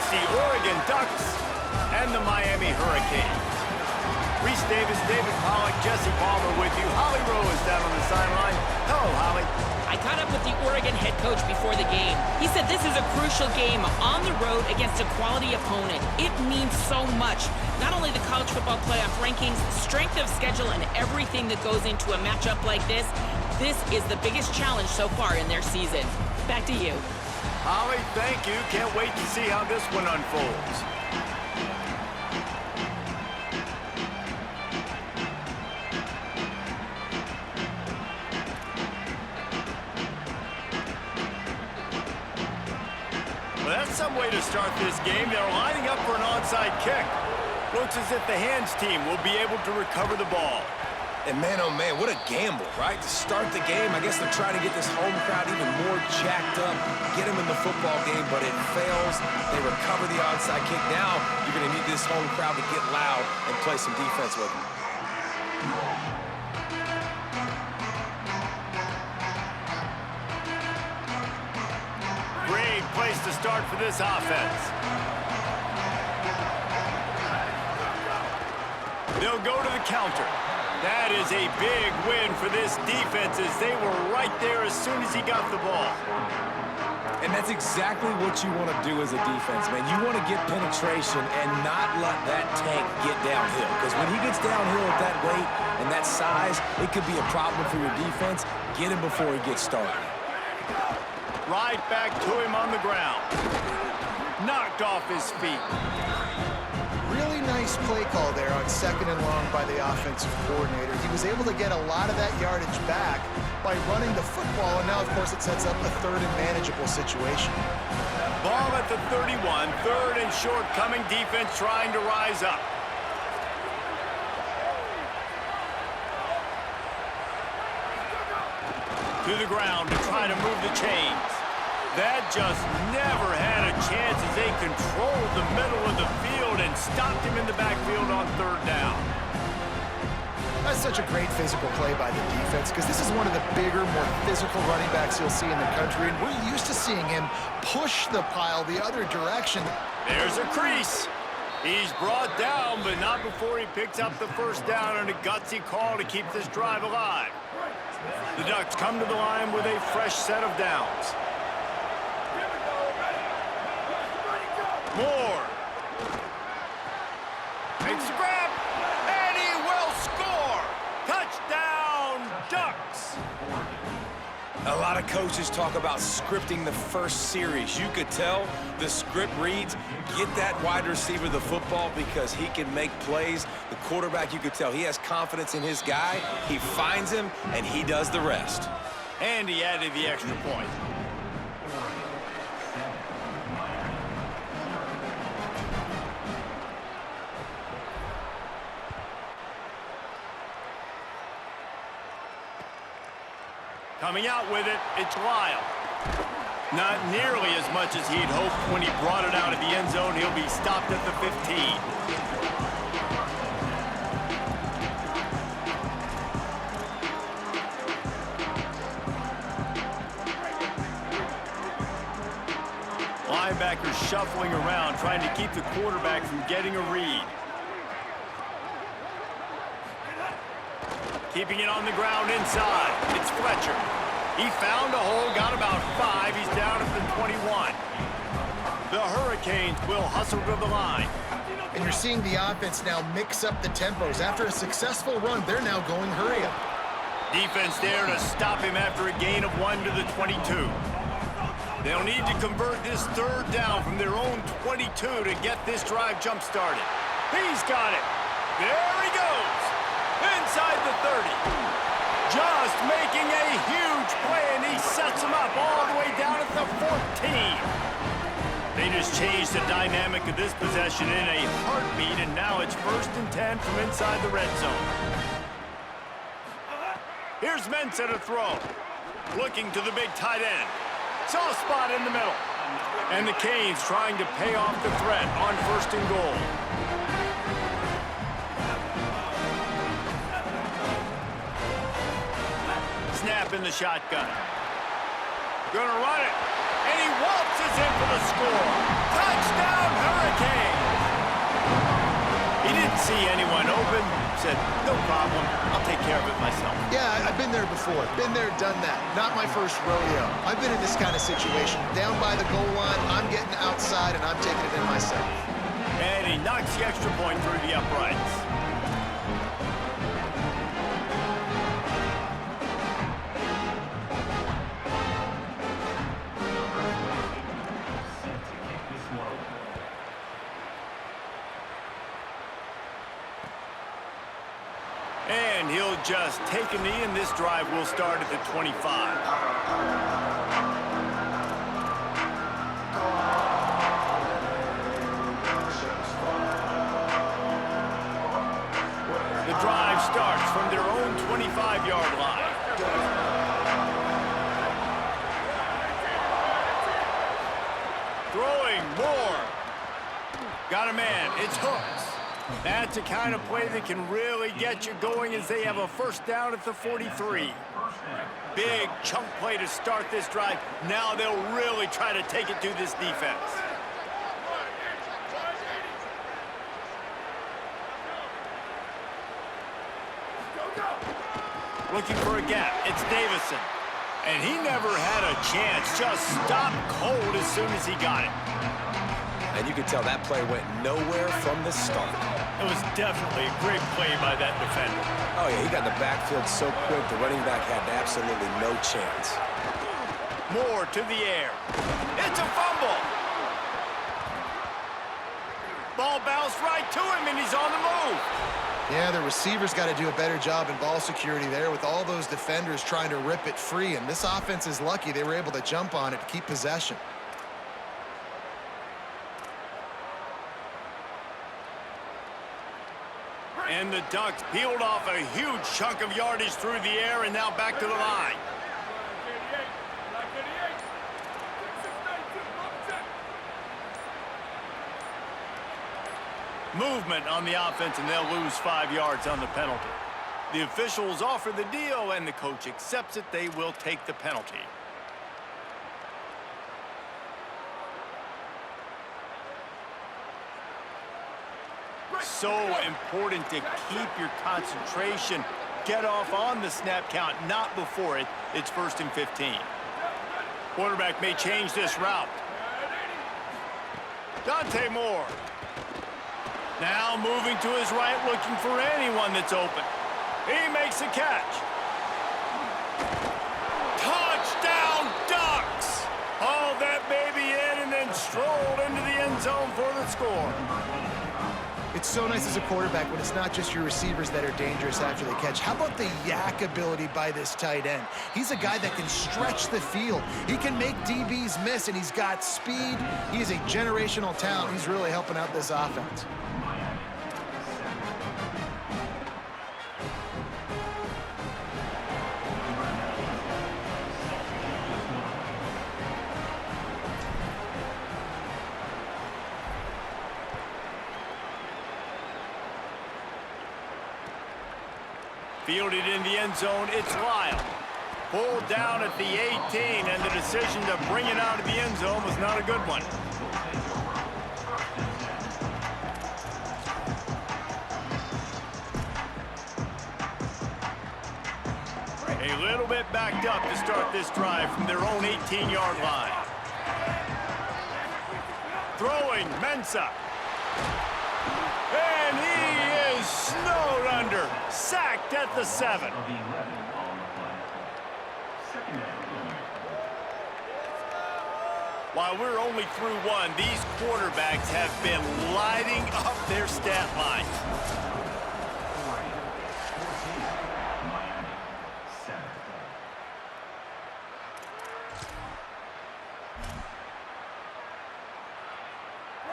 It's the Oregon Ducks and the Miami Hurricanes. Reese Davis, David Pollack, Jesse Palmer with you. Holly Rowe is down on the sideline. Hello, Holly. I caught up with the Oregon head coach before the game. He said this is a crucial game on the road against a quality opponent. It means so much. Not only the college football playoff rankings, strength of schedule, and everything that goes into a matchup like this. This is the biggest challenge so far in their season. Back to you. Holly, thank you. Can't wait to see how this one unfolds. Well, that's some way to start this game. They're lining up for an onside kick. Looks as if the hands team will be able to recover the ball. And man, oh man, what a gamble, right? To start the game, I guess they're trying to get this home crowd even more jacked up, get them in the football game, but it fails. They recover the onside kick. Now you're going to need this home crowd to get loud and play some defense with them. Great place to start for this offense. They'll go to the counter. That is a big win for this defense as they were right there as soon as he got the ball. And that's exactly what you want to do as a defense, man. You want to get penetration and not let that tank get downhill. Because when he gets downhill at that weight and that size, it could be a problem for your defense. Get him before he gets started. Right back to him on the ground. Knocked off his feet. Really nice play call there on 2nd and long by the offensive coordinator. He was able to get a lot of that yardage back by running the football, and now, of course, it sets up a 3rd and manageable situation. Ball at the 31, 3rd and short, coming defense trying to rise up. To the ground to try to move the chains. That just never had a chance as they controlled the middle of the field and stopped him in the backfield on 3rd down. That's such a great physical play by the defense because this is one of the bigger, more physical running backs you'll see in the country, and we're used to seeing him push the pile the other direction. There's a crease. He's brought down, but not before he picks up the 1st down and a gutsy call to keep this drive alive. The Ducks come to the line with a fresh set of downs. Moore. Makes the grab, and he will score. Touchdown, Ducks. A lot of coaches talk about scripting the first series. You could tell the script reads, get that wide receiver the football because he can make plays. The quarterback, you could tell he has confidence in his guy. He finds him, and he does the rest. And he added the extra point. Coming out with it, it's Lyle. Not nearly as much as he'd hoped when he brought it out of the end zone. He'll be stopped at the 15. Linebackers shuffling around, trying to keep the quarterback from getting a read. Keeping it on the ground inside. It's Fletcher. He found a hole, got about 5. He's down at the 21. The Hurricanes will hustle to the line. And you're seeing the offense now mix up the tempos. After a successful run, they're now going hurry up. Defense there to stop him after a gain of 1 to the 22. They'll need to convert this 3rd down from their own 22 to get this drive jump-started. He's got it. There he goes. Inside the 30. Just making a huge play, and he sets him up all the way down at the 14. They just changed the dynamic of this possession in a heartbeat, and now it's 1st and 10 from inside the red zone. Here's Mensah to throw. Looking to the big tight end. Soft spot in the middle. And the Canes trying to pay off the threat on 1st and goal. Snap in the shotgun. Gonna run it. And he waltzes in for the score. Touchdown, Hurricanes! He didn't see anyone open. Said, no problem. I'll take care of it myself. Yeah, I've been there before. Been there, done that. Not my first rodeo. I've been in this kind of situation. Down by the goal line, I'm getting outside, and I'm taking it in myself. And he knocks the extra point through the uprights. And he'll just take a knee, and this drive will start at the 25. The drive starts from their own 25-yard line. Throwing more. Got a man. It's Hooks. That's a kind of play that can really get you going as they have a first down at the 43. Big chunk play to start this drive. Now they'll really try to take it to this defense. Looking for a gap. It's Davison. And he never had a chance. Just stopped cold as soon as he got it. And you can tell that play went nowhere from the start. It was definitely a great play by that defender. Oh, yeah, he got in the backfield so quick, the running back had absolutely no chance. Moore to the air. It's a fumble. Ball bounced right to him, and he's on the move. Yeah, the receivers got to do a better job in ball security there with all those defenders trying to rip it free, and this offense is lucky they were able to jump on it to keep possession. And the Ducks peeled off a huge chunk of yardage through the air and now back to the line. Movement on the offense, and they'll lose 5 yards on the penalty. The officials offer the deal, and the coach accepts it. They will take the penalty. So important to keep your concentration. Get off on the snap count, not before it. It's 1st and 15. Quarterback may change this route. Dante Moore. Now moving to his right, looking for anyone that's open. He makes a catch. Touchdown, Ducks! Hauled that baby in and then strolled into the end zone for the score. It's so nice as a quarterback when it's not just your receivers that are dangerous after the catch. How about the yak ability by this tight end? He's a guy that can stretch the field. He can make DBs miss, and he's got speed. He is a generational talent. He's really helping out this offense. Fielded in the end zone, it's Lyle. Pulled down at the 18, and the decision to bring it out of the end zone was not a good one. A little bit backed up to start this drive from their own 18-yard line. Throwing, Mensah. And he is snowed under. Sacked at the 7. While we're only through one, these quarterbacks have been lighting up their stat lines.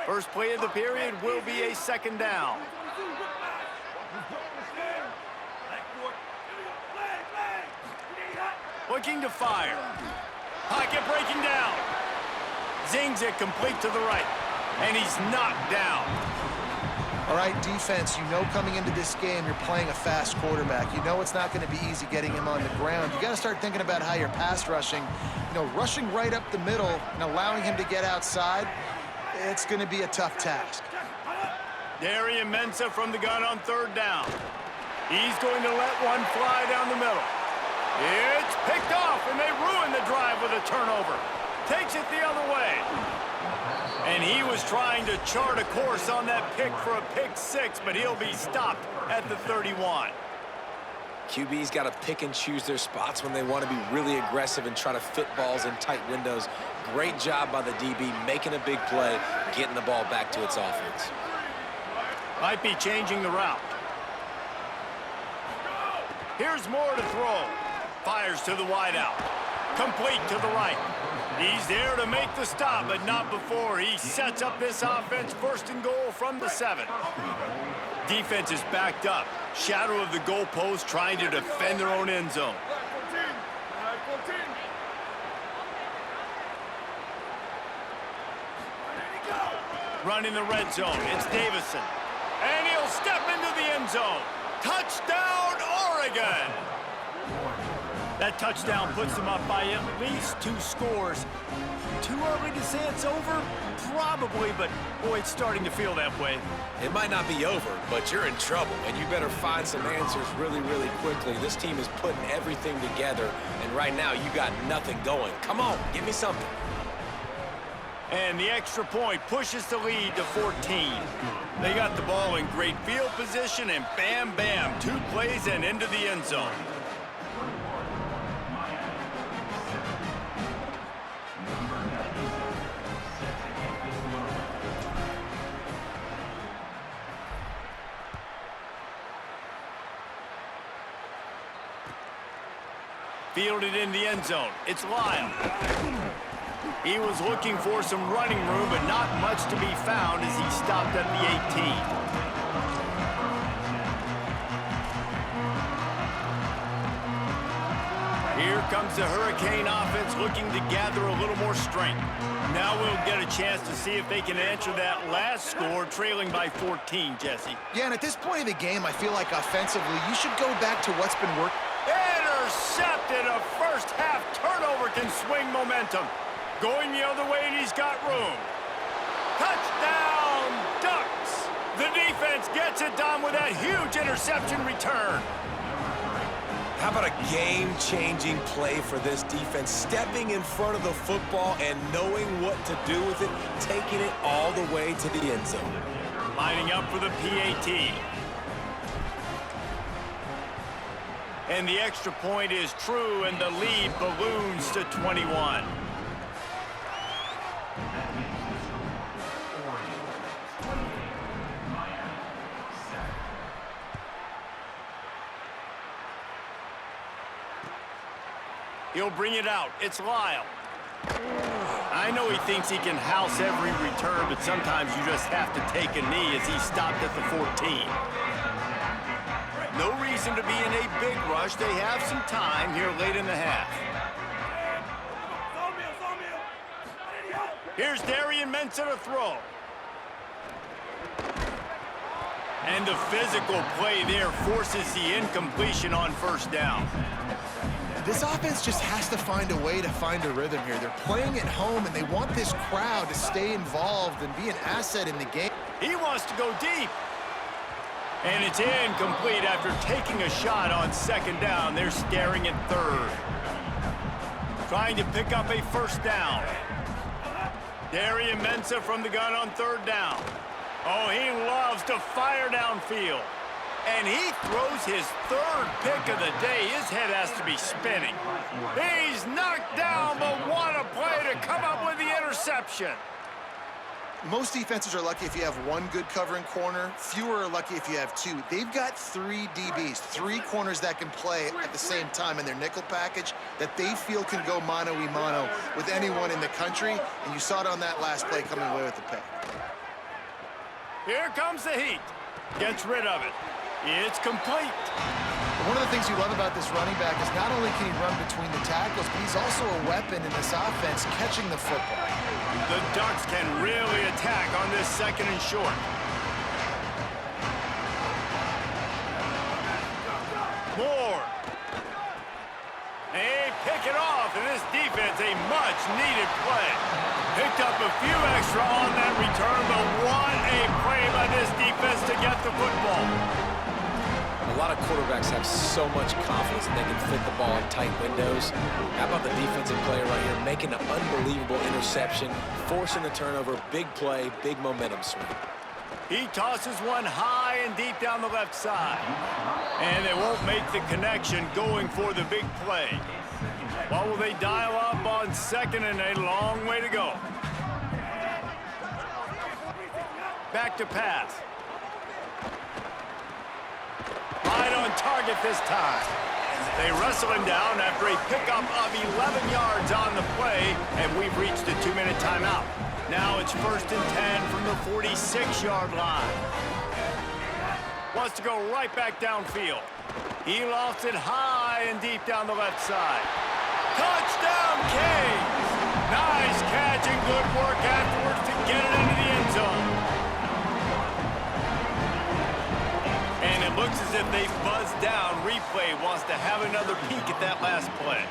First play of the period will be a 2nd down. Looking to fire. Pocket breaking down. Zings it complete to the right. And he's knocked down. All right, defense, you know coming into this game you're playing a fast quarterback. You know it's not going to be easy getting him on the ground. You got to start thinking about how you're pass rushing. You know, rushing right up the middle and allowing him to get outside, it's going to be a tough task. Darian Mensah from the gun on third down. He's going to let one fly down the middle. It's picked off, and they ruin the drive with a turnover. Takes it the other way. And he was trying to chart a course on that pick for a pick six, but he'll be stopped at the 31. QB's got to pick and choose their spots when they want to be really aggressive and try to fit balls in tight windows. Great job by the DB making a big play, getting the ball back to its offense. Might be changing the route. Here's Moore to throw. Fires to the wideout. Complete to the right. He's there to make the stop, but not before he sets up this offense first and goal from the 7. Defense is backed up. Shadow of the goalpost trying to defend their own end zone. Running the red zone. It's Davison. And he'll step into the end zone. Touchdown, Oregon! That touchdown puts them up by at least 2 scores. Too early to say it's over? Probably, but boy, it's starting to feel that way. It might not be over, but you're in trouble, and you better find some answers really, really quickly. This team is putting everything together, and right now you got nothing going. Come on, give me something. And the extra point pushes the lead to 14. They got the ball in great field position, and bam, bam, 2 plays and into the end zone. Fielded in the end zone. It's Lyle. He was looking for some running room, but not much to be found as he stopped at the 18. Here comes the Hurricane offense looking to gather a little more strength. Now we'll get a chance to see if they can answer that last score, trailing by 14, Jesse. Yeah, and at this point of the game, I feel like offensively, you should go back to what's been working. Intercepted. A first half turnover can swing momentum. Going the other way, and he's got room. Touchdown, Ducks. The defense gets it done with that huge interception return. How about a game-changing play for this defense? Stepping in front of the football and knowing what to do with it, taking it all the way to the end zone. Lining up for the PAT. And the extra point is true, and the lead balloons to 21. He'll bring it out. It's Lyle. I know he thinks he can house every return, but sometimes you just have to take a knee as he stopped at the 14. No reason to be in a big rush. They have some time here late in the half. Here's Darian Mensah to throw. And the physical play there forces the incompletion on first down. This offense just has to find a way to find a rhythm here. They're playing at home, and they want this crowd to stay involved and be an asset in the game. He wants to go deep. And it's incomplete after taking a shot on second down. They're staring at third. Trying to pick up a first down. Darian Mensah from the gun on third down. Oh, he loves to fire downfield. And he throws his 3rd pick of the day. His head has to be spinning. He's knocked down, but what a play to come up with the interception. Most defenses are lucky if you have 1 good covering corner. Fewer are lucky if you have 2. They've got 3 DBs, 3 corners that can play at the same time in their nickel package that they feel can go mano-a-mano with anyone in the country. And you saw it on that last play coming away with the pick. Here comes the heat. Gets rid of it. It's complete. One of the things you love about this running back is not only can he run between the tackles, but he's also a weapon in this offense catching the football. The Ducks can really attack on this 2nd and short. Moore. They pick it off, and this defense, a much-needed play. Picked up a few extra on that return, but what a play by this defense to get the football. A lot of quarterbacks have so much confidence that they can fit the ball in tight windows. How about the defensive player right here making an unbelievable interception, forcing the turnover, big play, big momentum swing. He tosses one high and deep down the left side. And they won't make the connection going for the big play. What will they dial up on second and a long way to go? Back to pass. Right on target this time. They wrestle him down after a pickup of 11 yards on the play, and we've reached a 2-minute timeout. Now it's 1st and 10 from the 46-yard line. Wants to go right back downfield. He lofts it high and deep down the left side. Touchdown, Canes! Nice catch and good work afterwards to get it into the end zone. And it looks as if they buzzed down. Replay wants to have another peek at that last play.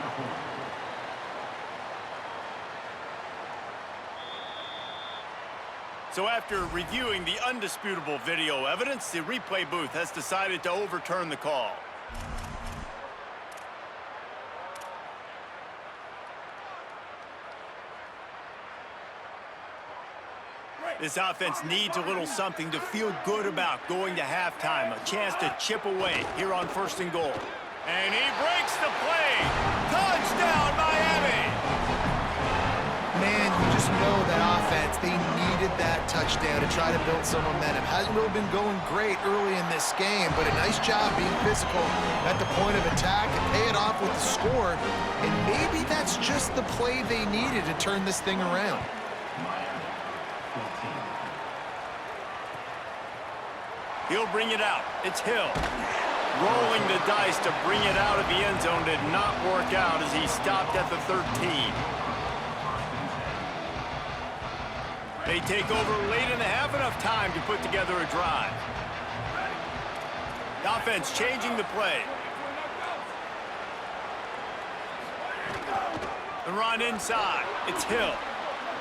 So after reviewing the undisputable video evidence, the replay booth has decided to overturn the call. This offense needs a little something to feel good about going to halftime. A chance to chip away here on 1st and goal. And he breaks the play. Touchdown, Miami! Man, you just know that offense, they needed that touchdown to try to build some momentum. Hasn't really been going great early in this game, but a nice job being physical at the point of attack and pay it off with the score. And maybe that's just the play they needed to turn this thing around. He'll bring it out. It's Hill. Rolling the dice to bring it out of the end zone did not work out as he stopped at the 13. They take over late in the half, enough time to put together a drive. The offense changing the play. The run inside. It's Hill.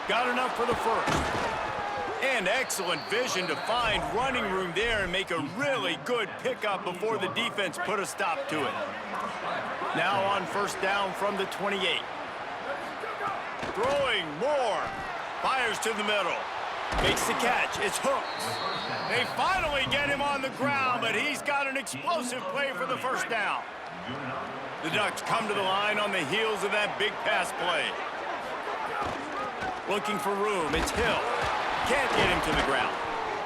Got enough for the first. And excellent vision to find running room there and make a really good pickup before the defense put a stop to it. Now on 1st down from the 28. Throwing Moore. Fires to the middle. Makes the catch. It's Hooks. They finally get him on the ground, but he's got an explosive play for the 1st down. The Ducks come to the line on the heels of that big pass play. Looking for room. It's Hill. Can't get him to the ground.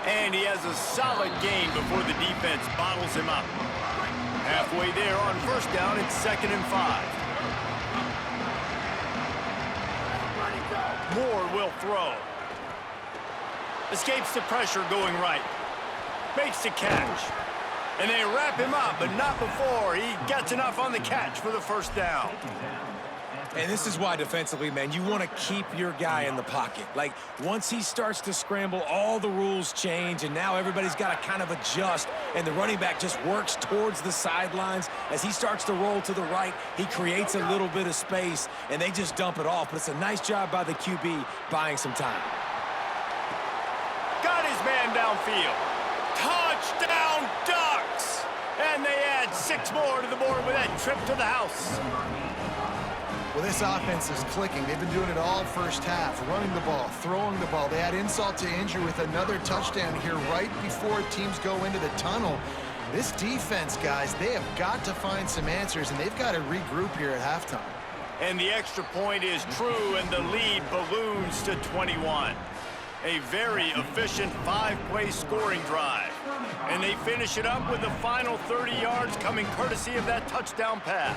And he has a solid gain before the defense bottles him up. Halfway there on 1st down, it's 2nd and 5. Moore will throw. Escapes the pressure going right. Makes the catch. And they wrap him up, but not before he gets enough on the catch for the 1st down. And this is why defensively, man, you want to keep your guy in the pocket. Like, once he starts to scramble, all the rules change, and now everybody's got to kind of adjust, and the running back just works towards the sidelines. As he starts to roll to the right, he creates a little bit of space, and they just dump it off. But it's a nice job by the QB buying some time. Got his man downfield. Touchdown, Ducks! And they add 6 more to the board with that trip to the house. Well, this offense is clicking. They've been doing it all 1st half, running the ball, throwing the ball. They had insult to injury with another touchdown here right before teams go into the tunnel. This defense, guys, they have got to find some answers, and they've got to regroup here at halftime. And the extra point is true, and the lead balloons to 21. A very efficient 5-play scoring drive. And they finish it up with the final 30 yards coming courtesy of that touchdown pass.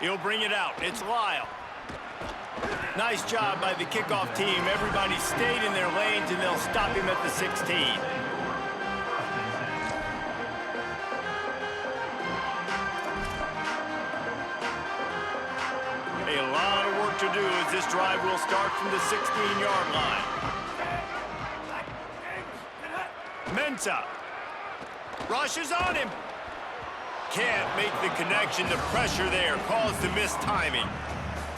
He'll bring it out. It's Lyle. Nice job by the kickoff team. Everybody stayed in their lanes, and they'll stop him at the 16. A lot of work to do as this drive will start from the 16-yard line. Mensah rushes on him. Can't make the connection. The pressure there caused the missed timing.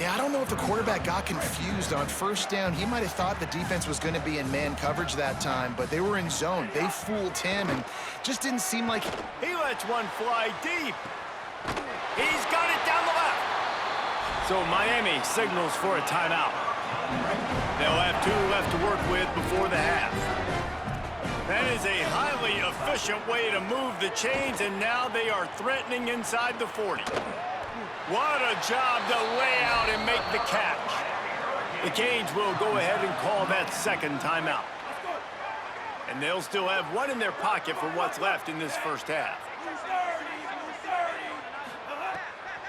Yeah, I don't know if the quarterback got confused on first down. He might have thought the defense was going to be in man coverage that time, but they were in zone. They fooled him and just didn't seem like... He lets one fly deep. He's got it down the left. So Miami signals for a timeout. They'll have 2 left to work with before the half. That is a highly efficient way to move the chains, and now they are threatening inside the 40. What a job to lay out and make the catch. The Canes will go ahead and call that second timeout. And they'll still have 1 in their pocket for what's left in this first half.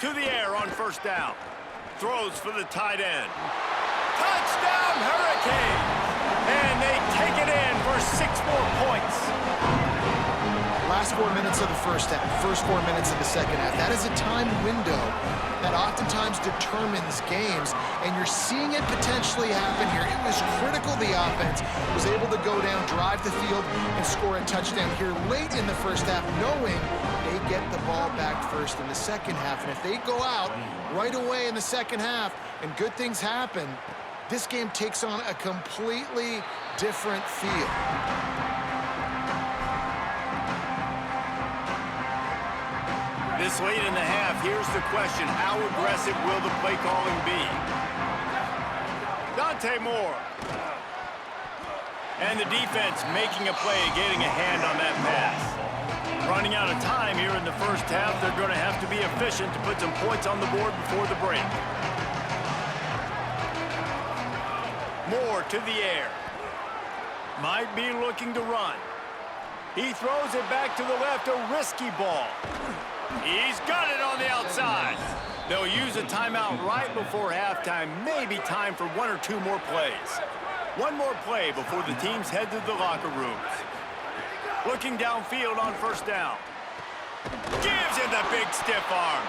To the air on first down. Throws for the tight end. Touchdown, Hurricanes! And they take it in for 6 more points. Last 4 minutes of the first half, first 4 minutes of the second half. That is a time window that oftentimes determines games, and you're seeing it potentially happen here. It was critical the offense was able to go down, drive the field, and score a touchdown here late in the first half, knowing they get the ball back first in the second half. And if they go out right away in the second half and good things happen, this game takes on a completely different feel. This late in the half, here's the question. How aggressive will the play calling be? Dante Moore. And the defense making a play, getting a hand on that pass. Running out of time here in the first half, they're going to have to be efficient to put some points on the board before the break. Moore to the air. Might be looking to run. He throws it back to the left, a risky ball. He's got it on the outside. They'll use a timeout right before halftime. Maybe time for 1 or 2 more plays. 1 more play before the teams head to the locker rooms. Looking downfield on first down. Gives him the big stiff arm.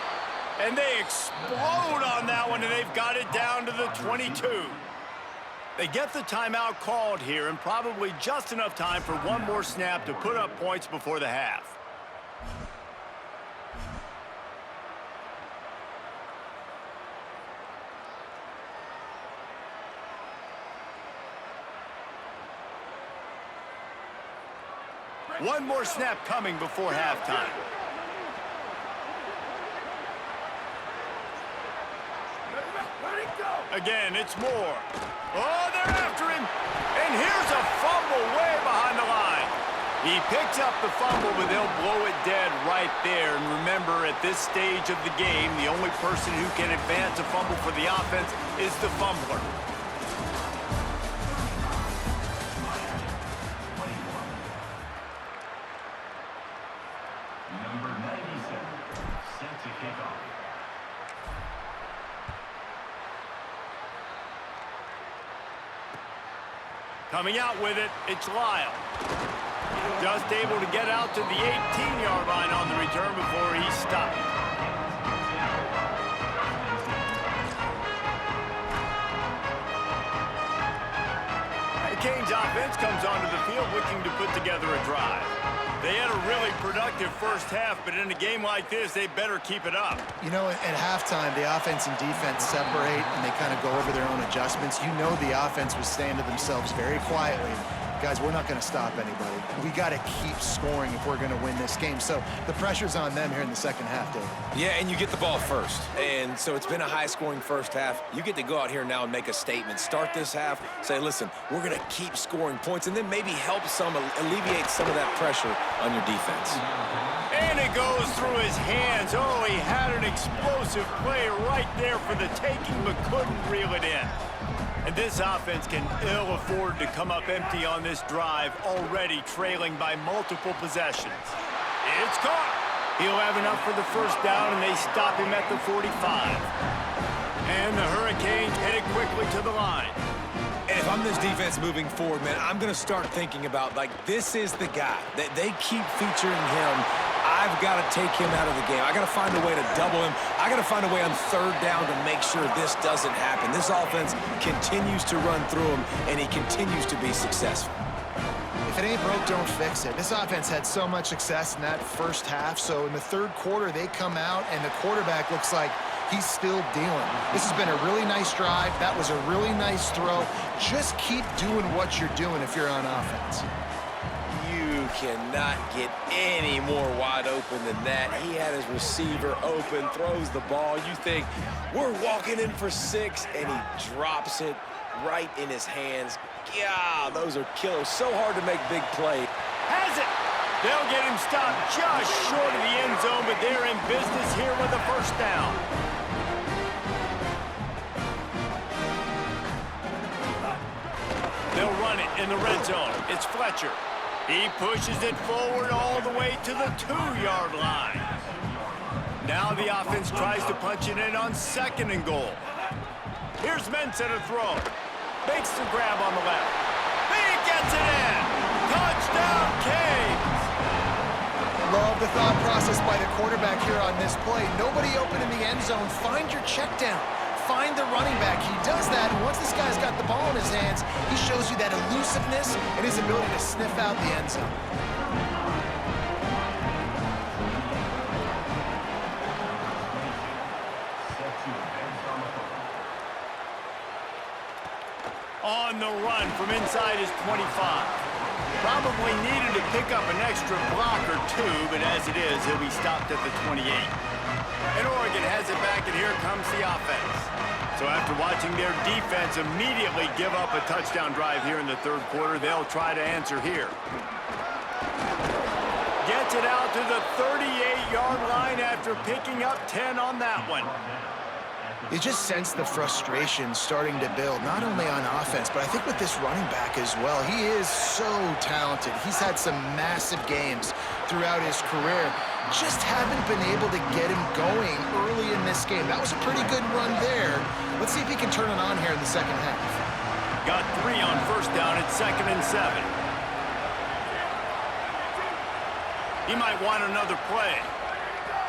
And they explode on that one, and they've got it down to the 22. They get the timeout called here, and probably just enough time for 1 more snap to put up points before the half. One more snap coming before halftime. Again, it's Moore. Oh, they're after him. And here's a fumble way behind the line. He picks up the fumble, but they'll blow it dead right there. And remember, at this stage of the game, the only person who can advance a fumble for the offense is the fumbler. Coming out with it, it's Lyle. Just able to get out to the 18-yard line on the return before he's stopped. The Canes offense comes onto the field looking to put together a drive. They had a really productive first half, but in a game like this, they better keep it up. You know, at halftime, the offense and defense separate, and they kind of go over their own adjustments. You know the offense was saying to themselves very quietly, guys, we're not going to stop anybody. We got to keep scoring if we're going to win this game. So the pressure's on them here in the second half, Dave. Yeah, and you get the ball first. And so it's been a high-scoring first half. You get to go out here now and make a statement. Start this half, say, listen, we're going to keep scoring points, and then maybe help alleviate some of that pressure on your defense. And it goes through his hands. Oh, he had an explosive play right there for the taking, but couldn't reel it in. And this offense can ill afford to come up empty on this drive, already trailing by multiple possessions. It's caught. He'll have enough for the first down, and they stop him at the 45. And the Hurricanes headed quickly to the line. And if I'm this defense moving forward, man, I'm going to start thinking about, like, this is the guy. They keep featuring him I've got to take him out of the game. I got to find a way to double him. I got to find a way on third down to make sure this doesn't happen. This offense continues to run through him, and he continues to be successful. If it ain't broke, don't fix it. This offense had so much success in that first half, so in the third quarter, they come out, and the quarterback looks like he's still dealing. This has been a really nice drive. That was a really nice throw. Just keep doing what you're doing if you're on offense. You cannot get any more wide open than that. He had his receiver open, throws the ball. You think, we're walking in for 6, and he drops it right in his hands. Yeah, those are killers. So hard to make big play. Has it. They'll get him stopped just short of the end zone, but they're in business here with a first down. They'll run it in the red zone. It's Fletcher. He pushes it forward all the way to the 2-yard line. Now the offense tries to punch it in on 2nd and goal. Here's Mensah to throw. Makes the grab on the left. He gets it in. Touchdown, Canes. Love the thought process by the quarterback here on this play. Nobody open in the end zone. Find your check down. Find the running back. He does that, and once this guy's got the ball in his hands, he shows you that elusiveness and his ability to sniff out the end zone. On the run from inside his 25. Probably needed to pick up an extra block or 2, but as it is, he'll be stopped at the 28. And Oregon has it back, and here comes the offense. So after watching their defense immediately give up a touchdown drive here in the third quarter, they'll try to answer here. Gets it out to the 38-yard line after picking up 10 on that one. You just sense the frustration starting to build, not only on offense, but I think with this running back as well. He is so talented. He's had some massive games throughout his career. Just haven't been able to get him going early in this game. That was a pretty good run there. Let's see if he can turn it on here in the second half. Got 3 on first down at 2nd and 7. He might want another play.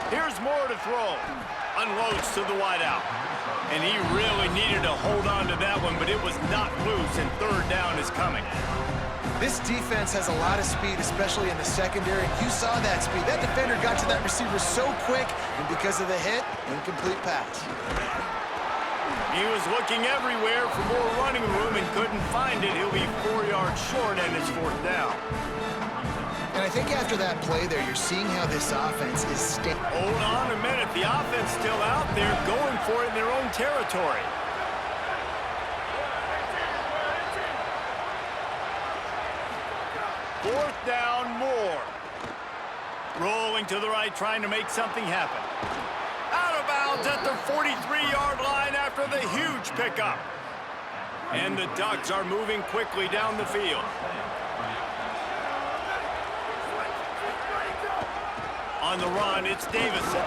Here's Moore to throw. Unloads to the wideout. And he really needed to hold on to that one, but it was not loose, and third down is coming. This defense has a lot of speed, especially in the secondary. You saw that speed. That defender got to that receiver so quick, and because of the hit, incomplete pass. He was looking everywhere for more running room and couldn't find it. He'll be 4 yards short, and it's 4th down. And I think after that play there, you're seeing how this offense is staying. Hold on a minute. The offense still out there going for it in their own territory. Fourth down, Moore. Rolling to the right, trying to make something happen. Out of bounds at the 43-yard line after the huge pickup. And the Ducks are moving quickly down the field. On the run, it's Davison.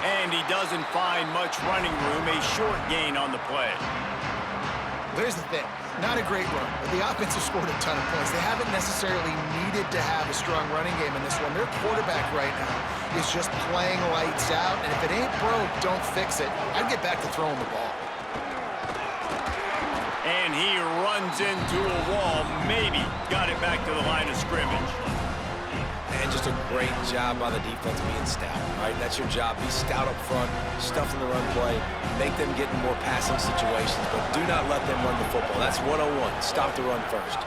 And he doesn't find much running room, a short gain on the play. There's the thing. Not a great run, but the offense has scored a ton of points. They haven't necessarily needed to have a strong running game in this one. Their quarterback right now is just playing lights out, and if it ain't broke, don't fix it. I'd get back to throwing the ball. And he runs into a wall, maybe got it back to the line of scrimmage. And just a great job by the defense being stout, right? That's your job. Be stout up front, stuff in the run play, make them get in more passing situations, but do not let them run the football. That's 101. Stop the run first.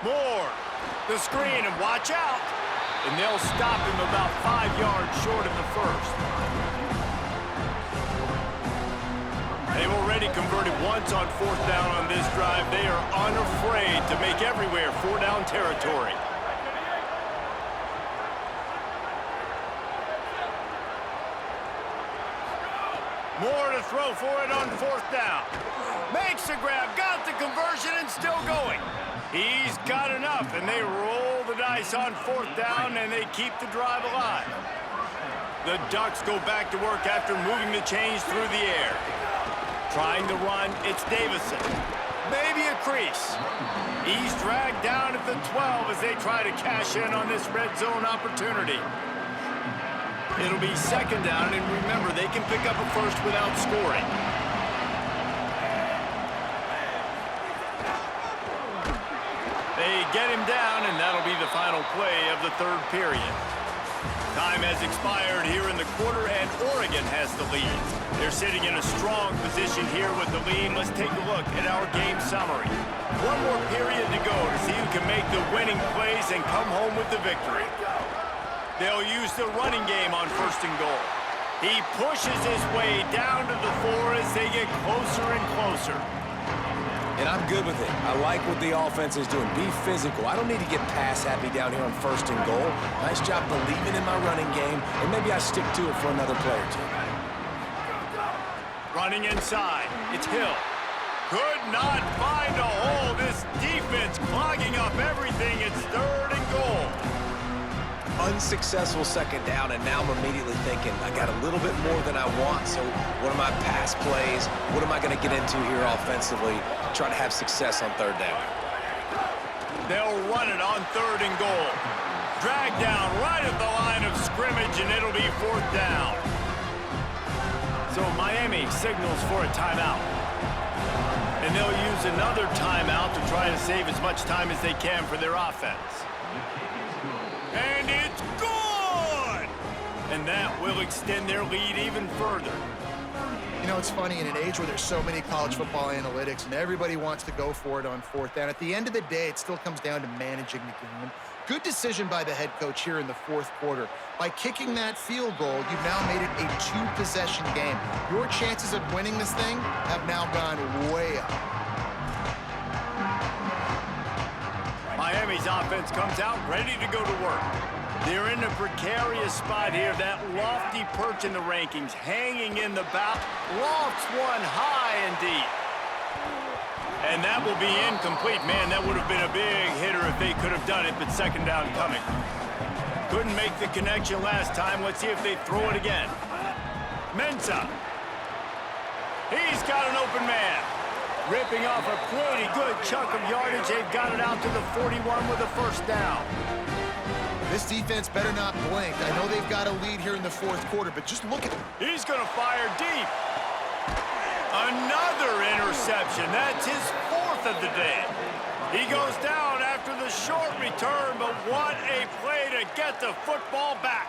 Moore, the screen, and watch out. And they'll stop him about 5 yards short of the first. They've already converted once on 4th down on this drive. They are unafraid to make everywhere 4-down territory. Moore to throw for it on 4th down. Makes the grab, got the conversion, and still going. He's got enough, and they roll the dice on 4th down, and they keep the drive alive. The Ducks go back to work after moving the chains through the air. Trying to run, it's Davison. Maybe a crease. He's dragged down at the 12 as they try to cash in on this red zone opportunity. It'll be second down, and remember, they can pick up a first without scoring. They get him down, and that'll be the final play of the third period. Time has expired here in the quarter, and Oregon has the lead. They're sitting in a strong position here with the lead. Let's take a look at our game summary. One more period to go to see who can make the winning plays and come home with the victory. They'll use the running game on first and goal. He pushes his way down to the 4 as they get closer and closer. And I'm good with it. I like what the offense is doing. Be physical. I don't need to get pass happy down here on first and goal. Nice job believing in my running game, and maybe I stick to it for another play or two. Running inside. It's Hill. Could not find a hole. This defense clogging up everything. It's third and goal. Unsuccessful second down, and now I'm immediately thinking, I got a little bit more than I want, so what are my pass plays? What am I going to get into here offensively to try to have success on third down? They'll run it on third and goal. Drag down right at the line of scrimmage, and it'll be fourth down. So Miami signals for a timeout. And they'll use another timeout to try to save as much time as they can for their offense. And it's good! And that will extend their lead even further. You know, it's funny, in an age where there's so many college football analytics and everybody wants to go for it on fourth down, at the end of the day, it still comes down to managing the game. Good decision by the head coach here in the fourth quarter. By kicking that field goal, you've now made it a two-possession game. Your chances of winning this thing have now gone way up. Miami's offense comes out ready to go to work. They're in a precarious spot here. That lofty perch in the rankings, hanging in the back, lofts one high and deep. And that will be incomplete. Man, that would have been a big hitter if they could have done it, but second down coming. Couldn't make the connection last time. Let's see if they throw it again. Mensah. He's got an open man. Ripping off a pretty good chunk of yardage. They've got it out to the 41 with a first down. This defense better not blink. I know they've got a lead here in the fourth quarter, but just look at him. He's going to fire deep. Another interception. That's his fourth of the day. He goes down after the short return, but what a play to get the football back.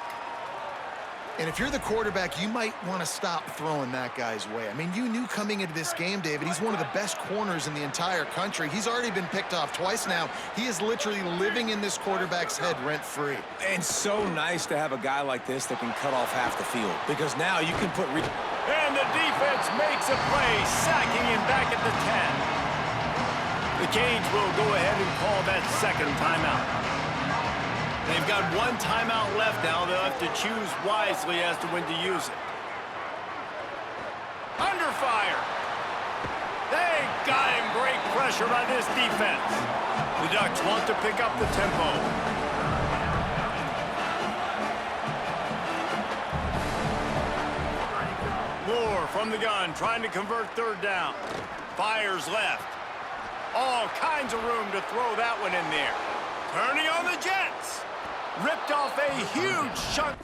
And if you're the quarterback, you might want to stop throwing that guy's way. I mean, you knew coming into this game, David, he's one of the best corners in the entire country. He's already been picked off twice now. He is literally living in this quarterback's head rent-free. And so nice to have a guy like this that can cut off half the field, because now you can put... And the defense makes a play, sacking him back at the 10. The Canes will go ahead and call that second timeout. They've got one timeout left now. They'll have to choose wisely as to when to use it. Under fire. They got him. Great pressure by this defense. The Ducks want to pick up the tempo. Moore from the gun, trying to convert third down. Fires left. All kinds of room to throw that one in there. Turning on the Jets. Ripped off a huge chunk.